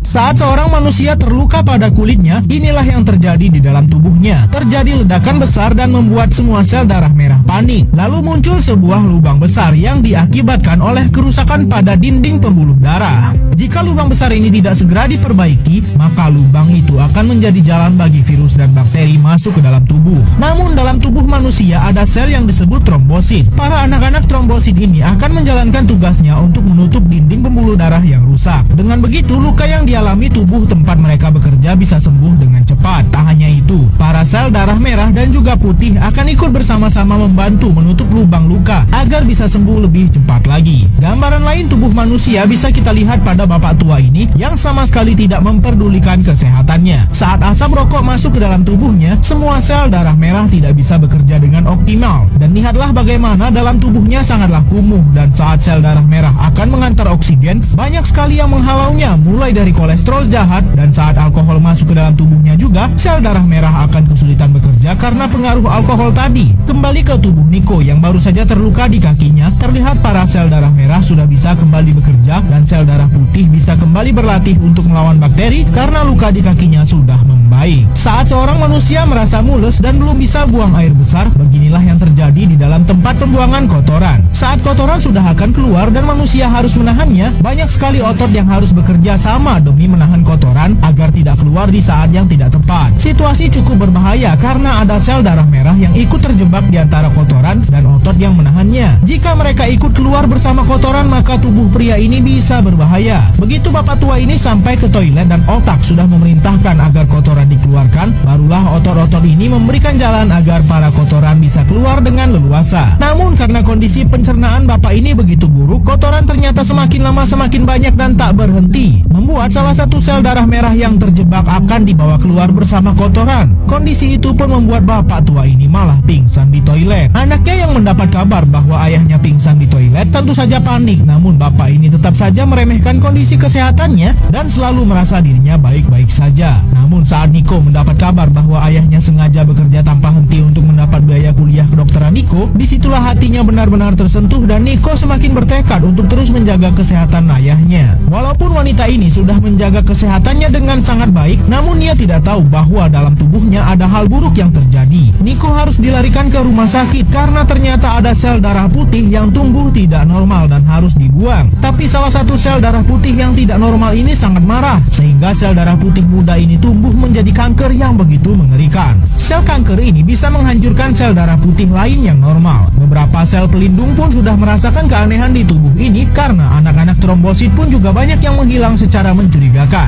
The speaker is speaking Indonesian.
Saat seorang manusia terluka pada kulitnya, inilah yang terjadi di dalam tubuhnya. Terjadi ledakan besar dan membuat semua sel darah merah panik. Lalu muncul sebuah lubang besar yang diakibatkan oleh kerusakan pada dinding pembuluh darah. Jika lubang besar ini tidak segera diperbaiki, maka lubang itu akan menjadi jalan bagi virus dan bakteri masuk ke dalam tubuh. Namun dalam tubuh manusia ada sel yang disebut trombosit. Para anak-anak trombosit ini akan menjalankan tugasnya untuk menutup dinding pembuluh darah yang rusak. Dengan begitu, luka yang dialami tubuh tempat mereka bekerja bisa sembuh dengan cepat. Tak hanya itu, para sel darah merah dan juga putih akan ikut bersama-sama membantu menutup lubang luka agar bisa sembuh lebih cepat lagi. Gambaran lain tubuh manusia bisa kita lihat pada bapak tua ini yang sama sekali tidak memperdulikan kesehatannya. Saat asap rokok masuk ke dalam tubuhnya, semua sel darah merah tidak bisa bekerja dengan optimal. Dan lihatlah bagaimana dalam tubuhnya sangatlah kumuh, dan saat sel darah merah akan mengantar oksigen, banyak sekali yang menghalaunya, mulai dari kolesterol jahat, dan saat alkohol masuk ke dalam tubuhnya juga, sel darah merah akan kesulitan bekerja karena pengaruh alkohol tadi. Kembali ke tubuh Niko yang baru saja terluka di kakinya, terlihat para sel darah merah sudah bisa kembali bekerja dan sel darah putih bisa kembali berlatih untuk melawan bakteri karena luka di kakinya sudah membaik. Saat seorang manusia merasa mules dan belum bisa buang air besar, beginilah yang terjadi di dalam tempat pembuangan kotoran. Saat kotoran sudah akan keluar dan manusia harus menahannya, banyak sekali otot yang harus bekerja sama demi menahan kotoran agar tidak keluar di saat yang tidak tepat. Situasi cukup berbahaya karena ada sel darah merah yang ikut terjebak di antara kotoran dan otot yang menahannya. Jika mereka ikut keluar bersama kotoran, maka tubuh pria ini bisa berbahaya. Begitu bapak tua ini sampai ke toilet dan otak sudah memerintahkan agar kotoran dikeluarkan, barulah otot-otot ini memberikan jalan agar para kotoran bisa keluar dengan leluasa. Namun karena kondisi pencernaan bapak ini begitu buruk, kotoran ternyata semakin lama semakin banyak dan tak berhenti, membuat salah satu sel darah merah yang terjebak akan dibawa keluar bersama kotoran. Kondisi itu pun membuat bapak tua ini malah pingsan di toilet. Anaknya yang mendapat kabar bahwa ayahnya pingsan di toilet tentu saja panik, namun bapak ini tetap saja meremehkan kondisi kesehatannya dan selalu merasa dirinya baik-baik saja. Namun saat Niko mendapat kabar bahwa ayahnya sengaja bekerja tanpa henti untuk mendapat biaya kuliah kedokteran Niko, disitulah hatinya benar-benar tersentuh dan Niko semakin bertekad untuk terus menjaga kesehatan ayahnya. Walaupun wanita ini sudah menjaga kesehatannya dengan sangat baik, namun ia tidak tahu bahwa dalam tubuhnya ada hal buruk yang terjadi. Niko harus dilarikan ke rumah sakit karena ternyata ada sel darah putih yang tumbuh tidak normal dan harus dibuang. Tapi salah satu sel darah putih yang tidak normal ini sangat marah, sehingga sel darah putih muda ini tumbuh menjadi kanker yang begitu mengerikan. Sel kanker ini bisa menghancurkan sel darah putih lain yang normal. Beberapa sel pelindung pun sudah merasakan keanehan di tubuh ini karena anak-anak trombosit pun juga banyak yang menghilang secara mencurigakan.